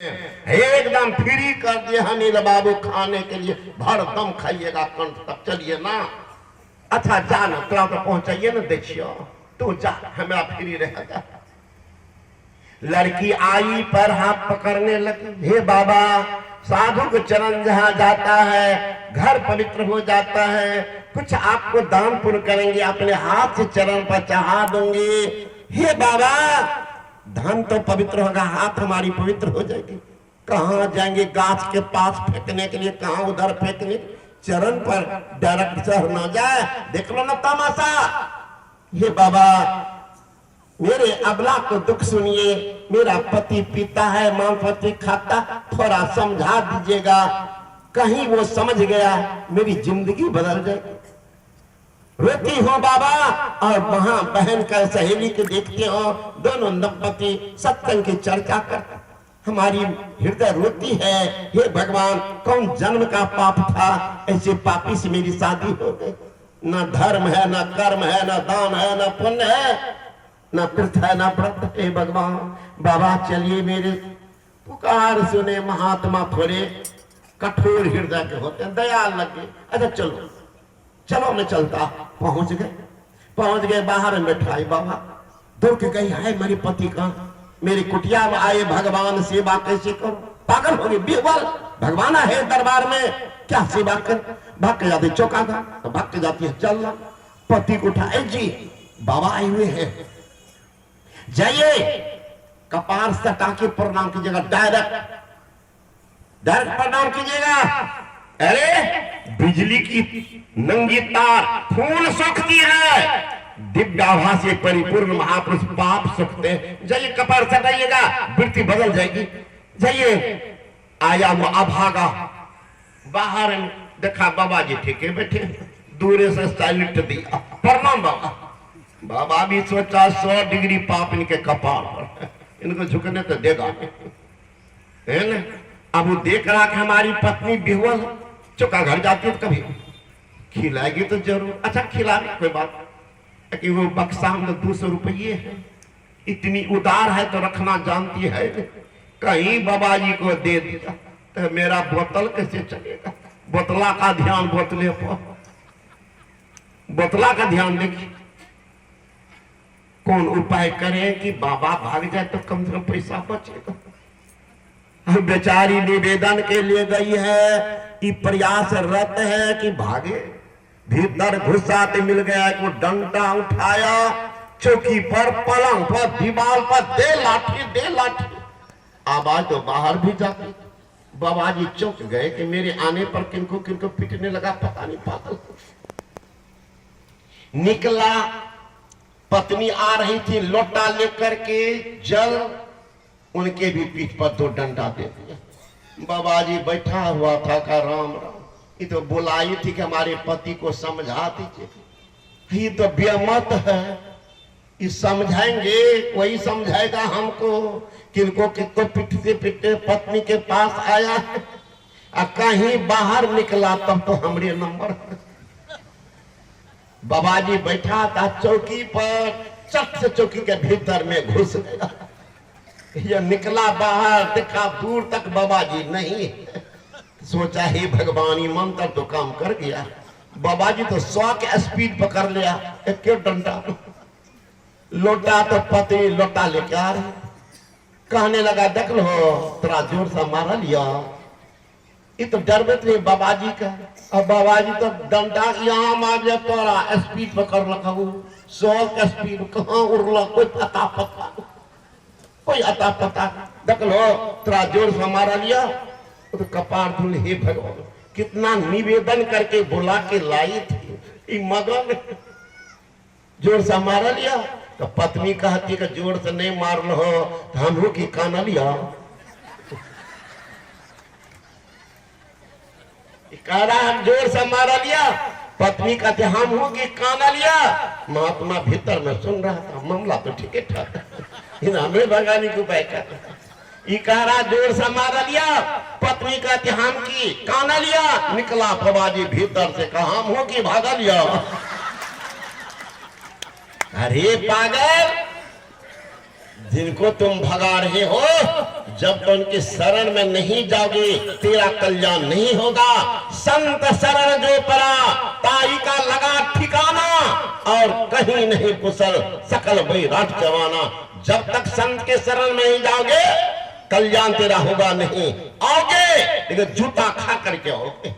एकदम फ्री कर दिए अनिल बाबू खाने के लिए, भर दम खाइएगा कंठ तक, चलिए ना। अच्छा जा ना, तुरा तो पहुंचाइए ना, देखियो तू जा, हमारा फ्री रहेगा। लड़की आई पर हाथ पकड़ने लगी। हे बाबा, साधु के चरण जहां जाता है घर पवित्र हो जाता है, कुछ आपको दान पुण्य करेंगे, अपने हाथ से चरण पर चढ़ा दूंगी। हे बाबा, धन तो पवित्र होगा, हाथ हमारी पवित्र हो जाएगी। कहाँ जाएंगे गाछ के पास फेंकने के लिए, कहाँ उधर फेंकने, चरण पर डायरेक्ट चढ़ ना जाए, देख लो ना तमाशा। ये बाबा, मेरे अबला को दुख सुनिए, मेरा पति पीता है, मांस मछली खाता, थोड़ा समझा दीजिएगा, कहीं वो समझ गया मेरी जिंदगी बदल जाए। रोती हो बाबा, और वहां बहन का सहेली को देखते हो, दोनों दंपति सत्संग की चर्चा करते, हमारी हृदय रोती है। हे भगवान, कौन जन्म का पाप था, ऐसे पापी से मेरी शादी हो गई। न धर्म है, न कर्म है, न दान है, न पुण्य है, न तीर्थ है, न व्रत। हे भगवान, बाबा चलिए, मेरे पुकार सुने। महात्मा थोड़े कठोर हृदय के होते हैं, दयाल लगे। अच्छा चलो चलो, मैं चलता। पहुंच गए बाहर में बैठाई। बाबा दौड़ के गई, है मेरे पति का, मेरी कुटिया में आए, भगवान सेवा कैसे करो, पागल हो गई बिरबल, भगवान है दरबार में, क्या सेवा कर। भाग के जाती चौका था, तो भाग के जाती है, चल पति को उठाए, जी बाबा आए हुए हैं, जाइए कपार सटा के प्रणाम कीजिएगा, डायरेक्ट प्रणाम कीजिएगा। अरे बिजली की नंगी तार खून सोखती है, दिव्याभासी परिपूर्ण महापुरुष पाप सोखते हैं। जाइए कपार सटाइएगा, वृत्ति बदल जाएगी। जाइए। आया वो अभागा, बाहर देखा बाबा जी ठीके बैठे, दूर से साइलेंट दिया, प्रणाम बाबा। बाबा भी सोचा 100 डिग्री पाप इनके कपार पर, इनको झुकने तो देगा, है ना। अब वो देख रहा कि हमारी पत्नी बेहुल, चौका घर जाती तो कभी खिलाएगी तो जरूर। अच्छा खिला, कोई बात कि वो बक्सा में 200 रुपये है, इतनी उदार है तो रखना जानती है, कहीं बाबा जी को दे दिया तो मेरा बोतल कैसे चलेगा। बोतला का ध्यान, बोतले पर बोतला का ध्यान देखिए, कौन उपाय करें कि बाबा भाग जाए तो कम से कम पैसा बचेगा। बेचारी निवेदन के लिए गई है कि प्रयासरत है कि भागे, भीतर घुसा तो मिल गया कि वो डंडा उठाया, चौकी पर, पलंग पर, दीवार पर, दे लाठी। आवाज तो बाहर भी जाती। बाबा जी चौंक गए कि मेरे आने पर किनको किनको पीटने लगा, पता नहीं, पागल। निकला, पत्नी आ रही थी लोटा लेकर के जल, उनके भी पीठ पर 2 डंडा दे दिया। बाबा जी बैठा हुआ था का राम राम, ये तो बुलाई थी कि हमारे पति को समझा दीजिए। ये तो बेमत है, ये समझाएंगे, वही समझाएगा हमको, किनको किनको पीटते पीटते पत्नी के पास आया है। कहीं बाहर निकला तब तो हमरे नंबर। बाबा जी बैठा था चौकी पर, चट से चौकी के भीतर में घुस गया। ये निकला बाहर, देखा दूर तक बाबा जी नहीं, सोचा ही भगवान, ये मंत्र तो काम कर गया। बाबा जी तो 100 के स्पीड पकड़ लिया, एक डंडा। लोटा तो पति लोटा लेके आ रही, कहने लगा देख लो तेरा जोर से मारा लिया। ये तो डर में थे बाबा जी का, और बाबा जी तो डंडा यहाँ मार लिया, तोरा स्पीड पकड़ रखा, 100 का स्पीड कहाँ उड़ला, कोई पता देख लो तेरा जोर से मारा लिया। तो कपार धुल, हे भगवान, कितना निवेदन करके बुला के लाई थी, मगन जोर से मारा लिया। तो पत्नी कहती कि जोर से नहीं मार लो तो हम की काना लिया। कह रहा हम जोर से मारा लिया, पत्नी कहते हम की काना लिया। महात्मा भीतर में सुन रहा था, मामला तो ठीक है ठाक, हमें भगाने को उपाय कर। कह रहा जोर से मारा लिया, पत्नी कहती हम की काना लिया। निकला बाबा जी भीतर से, कहा हम हो की भागा लिया। अरे पागल, जिनको तुम भगा रहे हो, जब तो उनकी शरण में नहीं जाओगे तेरा कल्याण नहीं होगा। संत शरण जो परा ताई का लगा ठिकाना, और कहीं नहीं कुशल सकल वैराट जवाना। जब तक संत के शरण में नहीं जाओगे कल्याण तेरा होगा नहीं। आओगे लेकिन जूता खा करके आओगे।